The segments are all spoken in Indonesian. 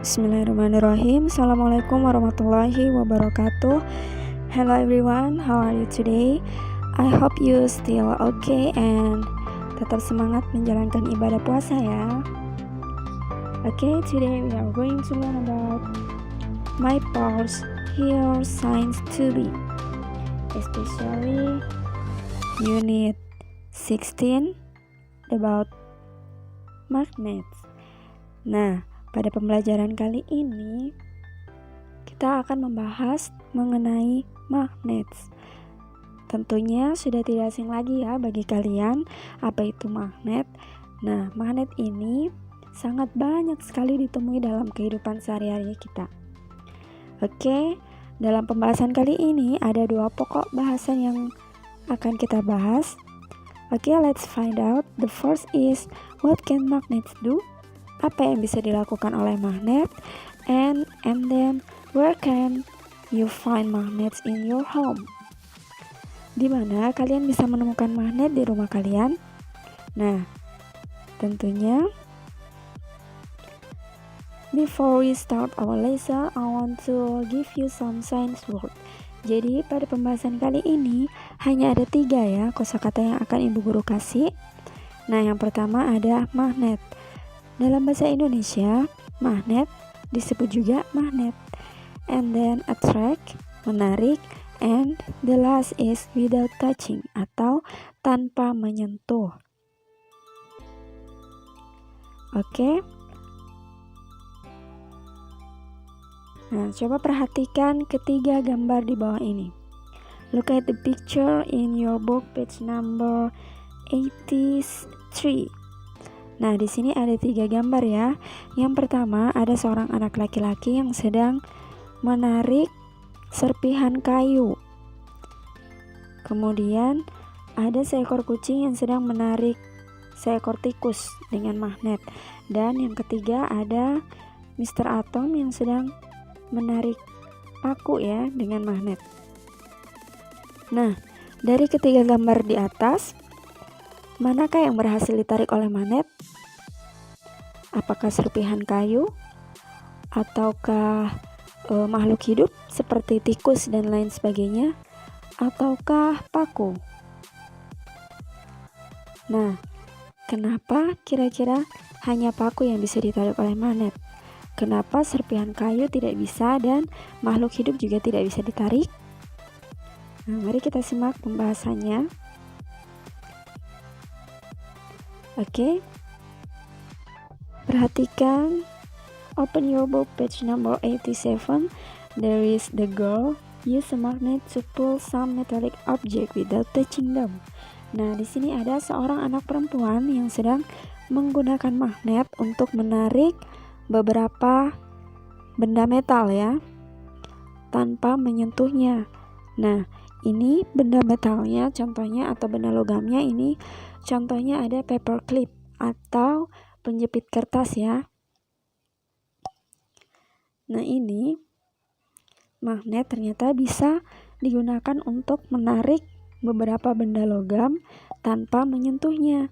Bismillahirrahmanirrahim. Assalamualaikum warahmatullahi wabarakatuh. Hello everyone, how are you today? I hope you still okay and tetap semangat menjalankan ibadah puasa ya. Okay, today we are going to learn about my parts here science 2B, especially unit 16 about magnets. Nah, pada pembelajaran kali ini kita akan membahas mengenai magnets. Tentunya sudah tidak asing lagi ya bagi kalian apa itu magnet. Nah, magnet ini sangat banyak sekali ditemui dalam kehidupan sehari-hari kita. Oke, dalam pembahasan kali ini ada dua pokok bahasan yang akan kita bahas. Oke, let's find out. The first is, what can magnets do? Apa yang bisa dilakukan oleh magnet, and then where can you find magnets in your home? Di mana kalian bisa menemukan magnet di rumah kalian? Nah, tentunya before we start our lesson, I want to give you some science word. Jadi pada pembahasan kali ini hanya ada 3 ya kosakata yang akan ibu guru kasih. Nah, yang pertama ada magnet. Dalam bahasa Indonesia, magnet disebut juga magnet. And then attract, menarik, and the last is without touching atau tanpa menyentuh. Oke. Nah, coba perhatikan ketiga gambar di bawah ini. Look at the picture in your book page number 83. Nah, di sini ada 3 gambar ya. Yang pertama ada seorang anak laki-laki yang sedang menarik serpihan kayu. Kemudian ada seekor kucing yang sedang menarik seekor tikus dengan magnet. Dan yang ketiga ada Mr. Atom yang sedang menarik paku ya dengan magnet. Nah, dari ketiga gambar di atas, manakah yang berhasil ditarik oleh magnet? Apakah serpihan kayu ataukah makhluk hidup seperti tikus dan lain sebagainya, ataukah paku? Nah, kenapa kira-kira hanya paku yang bisa ditarik oleh magnet? Kenapa serpihan kayu tidak bisa dan makhluk hidup juga tidak bisa ditarik? Nah, mari kita simak pembahasannya. Oke. Perhatikan, open your book page number 87. There is the girl use a magnet to pull some metallic object without touching them. Nah, di sini ada seorang anak perempuan yang sedang menggunakan magnet untuk menarik beberapa benda metal ya, tanpa menyentuhnya. Nah, ini benda metalnya contohnya atau benda logamnya ini contohnya ada paper clip atau penjepit kertas ya. Nah, ini magnet ternyata bisa digunakan untuk menarik beberapa benda logam tanpa menyentuhnya.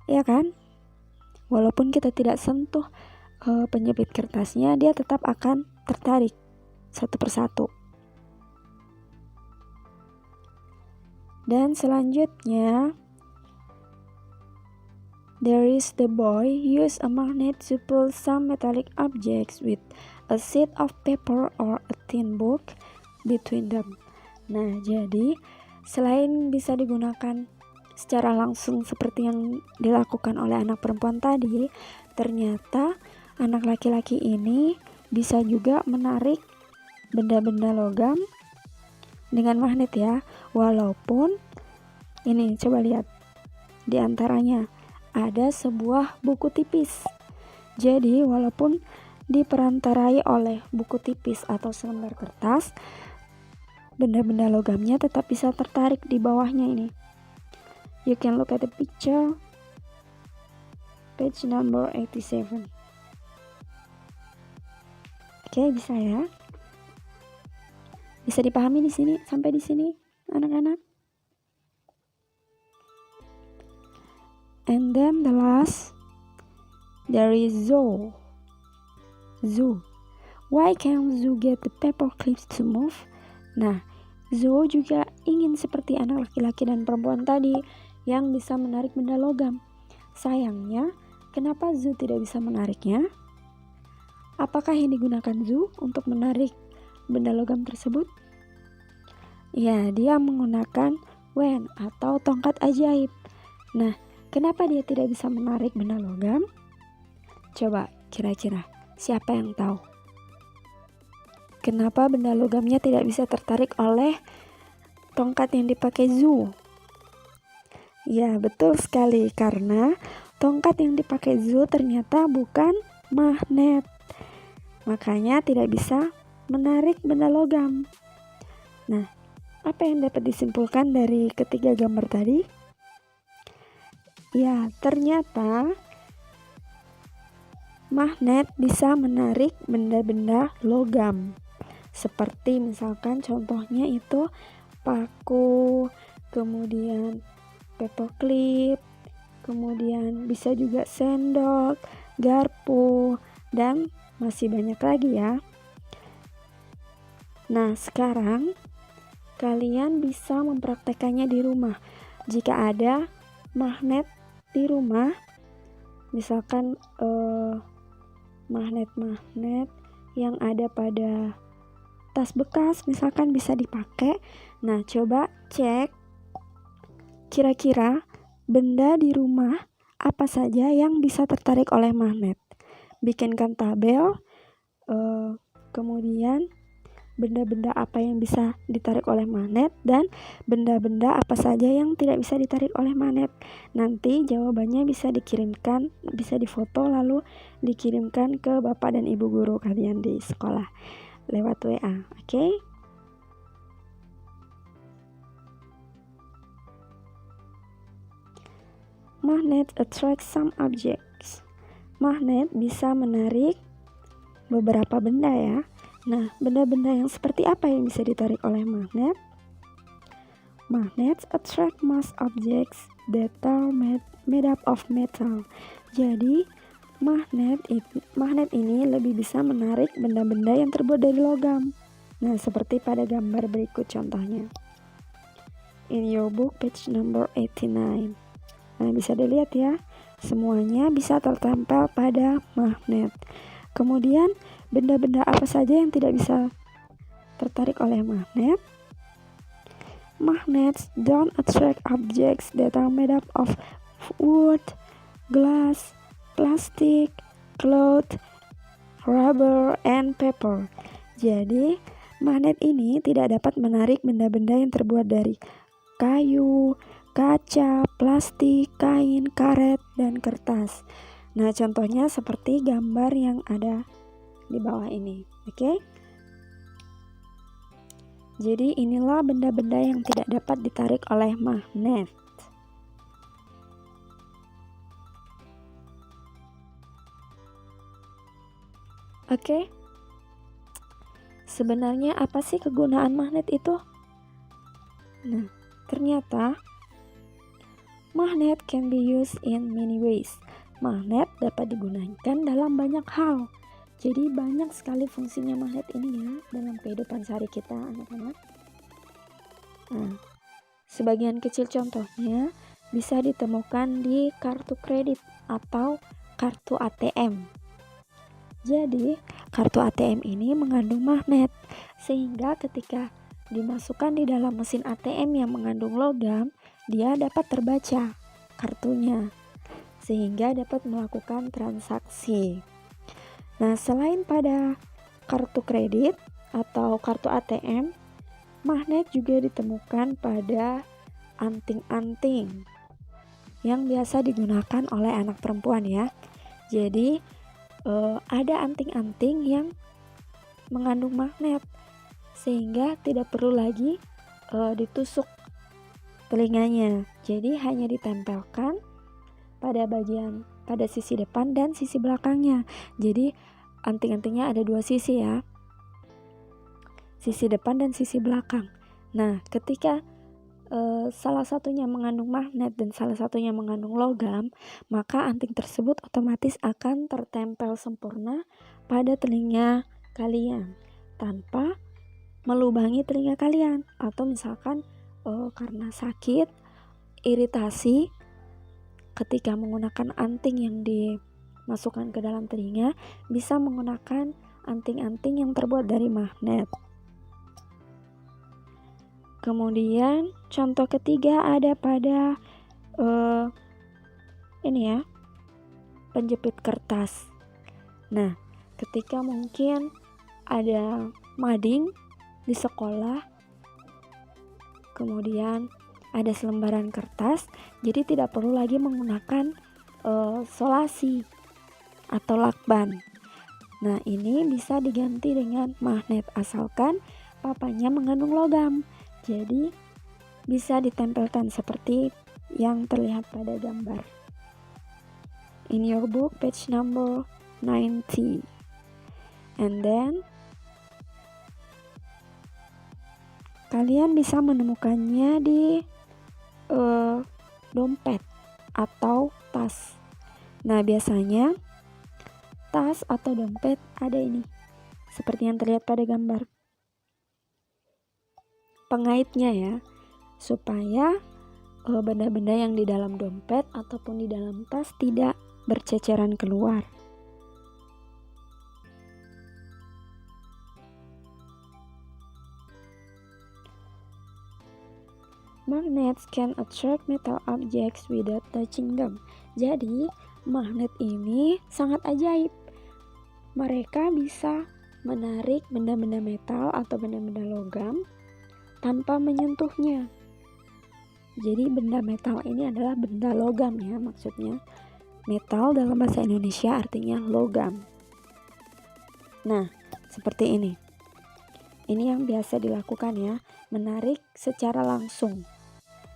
Ya kan? Walaupun kita tidak sentuh penjepit kertasnya, dia tetap akan tertarik satu persatu. Dan selanjutnya, there is the boy use a magnet to pull some metallic objects with a sheet of paper or a thin book between them. Nah, jadi selain bisa digunakan secara langsung seperti yang dilakukan oleh anak perempuan tadi, ternyata anak laki-laki ini bisa juga menarik benda-benda logam dengan magnet ya. Walaupun ini coba lihat di antaranya ada sebuah buku tipis. Jadi walaupun diperantarai oleh buku tipis atau selembar kertas, benda-benda logamnya tetap bisa tertarik di bawahnya ini. You can look at the picture page number 87. Oke, bisa ya? Bisa dipahami di sini sampai di sini, anak-anak? And then the last, there is Zoe. Zoo. Why can't Zoo get the paper clips to move? Nah, Zoo juga ingin seperti anak laki-laki dan perempuan tadi yang bisa menarik benda logam. Sayangnya, kenapa Zoo tidak bisa menariknya? Apakah yang digunakan Zoo untuk menarik benda logam tersebut? Ya, dia menggunakan wand atau tongkat ajaib. Nah, kenapa dia tidak bisa menarik benda logam? Coba kira-kira siapa yang tahu? Kenapa benda logamnya tidak bisa tertarik oleh tongkat yang dipakai Zoo? Ya, betul sekali, karena tongkat yang dipakai Zoo ternyata bukan magnet. Makanya tidak bisa menarik benda logam. Nah, apa yang dapat disimpulkan dari ketiga gambar tadi? Ya, ternyata magnet bisa menarik benda-benda logam. Seperti misalkan contohnya itu paku, kemudian paperclip, kemudian bisa juga sendok, garpu, dan masih banyak lagi ya. Nah, sekarang kalian bisa mempraktekannya di rumah. Jika ada magnet di rumah, misalkan magnet-magnet yang ada pada tas bekas misalkan bisa dipakai. Nah, coba cek kira-kira benda di rumah apa saja yang bisa tertarik oleh magnet. Bikinkan tabel, kemudian benda-benda apa yang bisa ditarik oleh magnet dan benda-benda apa saja yang tidak bisa ditarik oleh magnet. Nanti jawabannya bisa dikirimkan, bisa difoto lalu dikirimkan ke bapak dan ibu guru kalian di sekolah lewat WA, oke? Magnet attract some objects. Magnet bisa menarik beberapa benda ya. Nah, benda-benda yang seperti apa yang bisa ditarik oleh magnet? Magnets attract most objects that are made up of metal. Jadi, magnet ini lebih bisa menarik benda-benda yang terbuat dari logam. Nah, seperti pada gambar berikut contohnya. In your book page number 89. Nah, bisa dilihat ya, semuanya bisa tertempel pada magnet. Kemudian, benda-benda apa saja yang tidak bisa tertarik oleh magnet? Magnets don't attract objects that are made up of wood, glass, plastic, cloth, rubber, and paper. Jadi, magnet ini tidak dapat menarik benda-benda yang terbuat dari kayu, kaca, plastik, kain, karet, dan kertas. Nah, contohnya seperti gambar yang ada di bawah ini, oke? Jadi inilah benda-benda yang tidak dapat ditarik oleh magnet. Oke. Sebenarnya apa sih kegunaan magnet itu? Nah, ternyata magnet can be used in many ways. Magnet dapat digunakan dalam banyak hal. Jadi banyak sekali fungsinya magnet ini ya dalam kehidupan sehari kita, anak-anak. Nah, sebagian kecil contohnya bisa ditemukan di kartu kredit atau kartu ATM. Jadi, kartu ATM ini mengandung magnet, sehingga ketika dimasukkan di dalam mesin ATM yang mengandung logam, dia dapat terbaca kartunya, sehingga dapat melakukan transaksi. Nah, selain pada kartu kredit atau kartu ATM, magnet juga ditemukan pada anting-anting yang biasa digunakan oleh anak perempuan ya. Jadi, ada anting-anting yang mengandung magnet, sehingga tidak perlu lagi ditusuk telinganya. Jadi, hanya ditempelkan pada sisi depan dan sisi belakangnya. Jadi anting-antingnya ada dua sisi ya, sisi depan dan sisi belakang. Nah, ketika salah satunya mengandung magnet dan salah satunya mengandung logam, maka anting tersebut otomatis akan tertempel sempurna pada telinga kalian tanpa melubangi telinga kalian. Atau misalkan karena sakit, iritasi ketika menggunakan anting yang dimasukkan ke dalam telinga, bisa menggunakan anting-anting yang terbuat dari magnet. Kemudian contoh ketiga ada pada penjepit kertas. Nah, ketika mungkin ada mading di sekolah, kemudian ada selembaran kertas, jadi tidak perlu lagi menggunakan solasi atau lakban. Nah, ini bisa diganti dengan magnet asalkan papanya mengandung logam. Jadi bisa ditempelkan seperti yang terlihat pada gambar. In your book, page number 90. And then kalian bisa menemukannya di dompet atau tas. Nah, biasanya tas atau dompet ada ini, seperti yang terlihat pada gambar. Pengaitnya ya, supaya benda-benda yang di dalam dompet ataupun di dalam tas tidak berceceran keluar. Magnets can attract metal objects without touching them. Jadi, magnet ini sangat ajaib. Mereka bisa menarik benda-benda metal atau benda-benda logam tanpa menyentuhnya. Jadi benda metal ini adalah benda logam ya, maksudnya. Metal dalam bahasa Indonesia artinya logam. Nah, seperti ini. Ini yang biasa dilakukan ya, menarik secara langsung.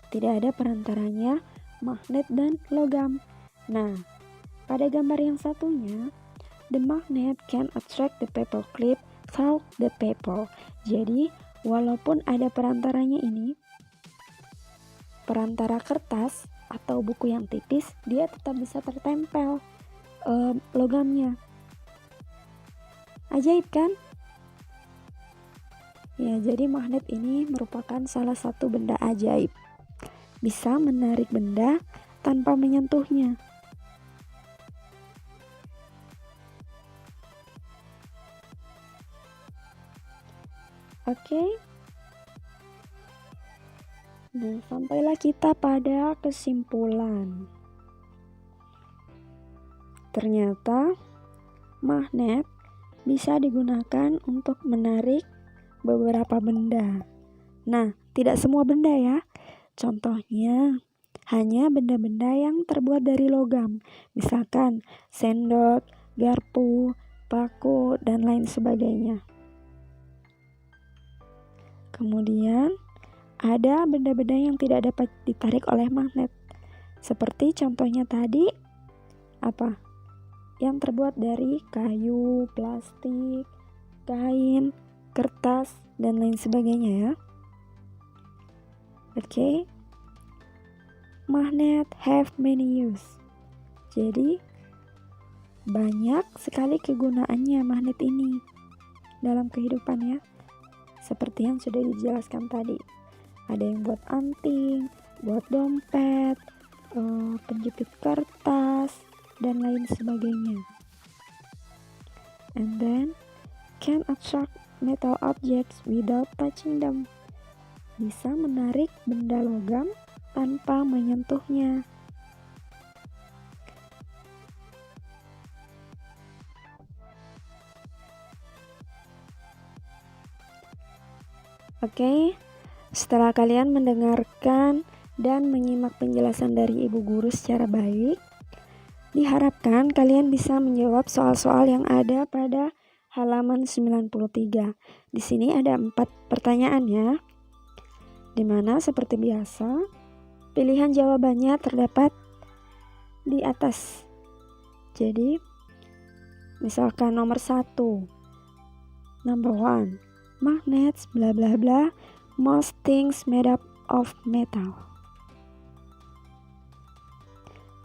Tidak ada perantaranya magnet dan logam. Nah, pada gambar yang satunya, the magnet can attract the paper clip through the paper. Jadi, walaupun ada perantaranya ini, perantara kertas atau buku yang tipis, dia tetap bisa tertempel logamnya. Ajaib kan? Ya, jadi magnet ini merupakan salah satu benda ajaib. Bisa menarik benda tanpa menyentuhnya. Oke. Nah, sampailah kita pada kesimpulan. Ternyata magnet bisa digunakan untuk menarik beberapa benda. Nah, tidak semua benda ya. Contohnya, hanya benda-benda yang terbuat dari logam. Misalkan sendok, garpu, paku, dan lain sebagainya. Kemudian, ada benda-benda yang tidak dapat ditarik oleh magnet. Seperti contohnya tadi, apa? Yang terbuat dari kayu, plastik, kain, kertas, dan lain sebagainya ya. Oke. Magnet have many use. Jadi, banyak sekali kegunaannya magnet ini dalam kehidupan ya. Seperti yang sudah dijelaskan tadi. Ada yang buat anting, buat dompet, penjepit kertas, dan lain sebagainya. And then, can attract metal objects without touching them. Bisa menarik benda logam tanpa menyentuhnya. Oke, setelah kalian mendengarkan dan menyimak penjelasan dari Ibu Guru secara baik, diharapkan kalian bisa menjawab soal-soal yang ada pada halaman 93. Di sini ada 4 pertanyaan ya, dimana seperti biasa, pilihan jawabannya terdapat di atas. Jadi, misalkan nomor 1, number 1, magnets bla bla bla, most things made up of metal.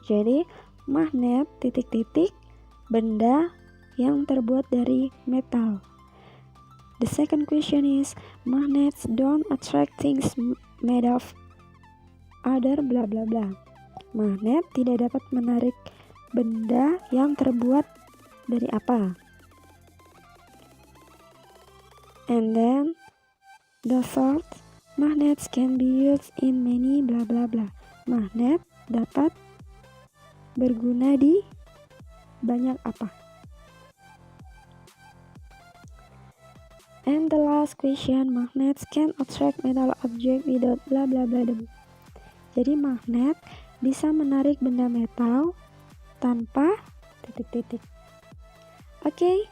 Jadi magnet titik-titik benda yang terbuat dari metal. The second question is, magnets don't attract things made of other bla bla bla. Magnet tidak dapat menarik benda yang terbuat dari apa? And then the third, magnets can be used in many bla bla bla. Magnet dapat berguna di banyak apa? And the last question, magnets can attract metal object without bla bla bla. Jadi magnet bisa menarik benda metal tanpa titik-titik. Oke.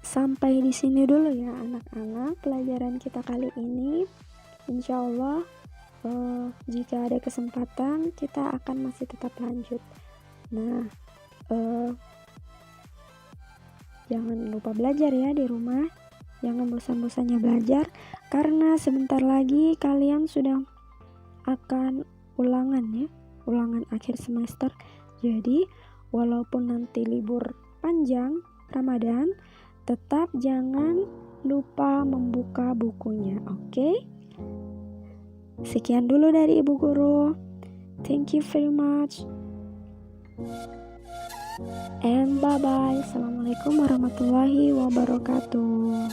Sampai di sini dulu ya anak-anak pelajaran kita kali ini. Insya Allah jika ada kesempatan kita akan masih tetap lanjut. Nah, jangan lupa belajar ya di rumah. Jangan bosan-bosannya belajar, karena sebentar lagi kalian sudah akan ulangan akhir semester. Jadi walaupun nanti libur panjang Ramadan, tetap jangan lupa membuka bukunya, oke? Sekian dulu dari Ibu Guru. Thank you very much. And bye-bye. Assalamualaikum warahmatullahi wabarakatuh.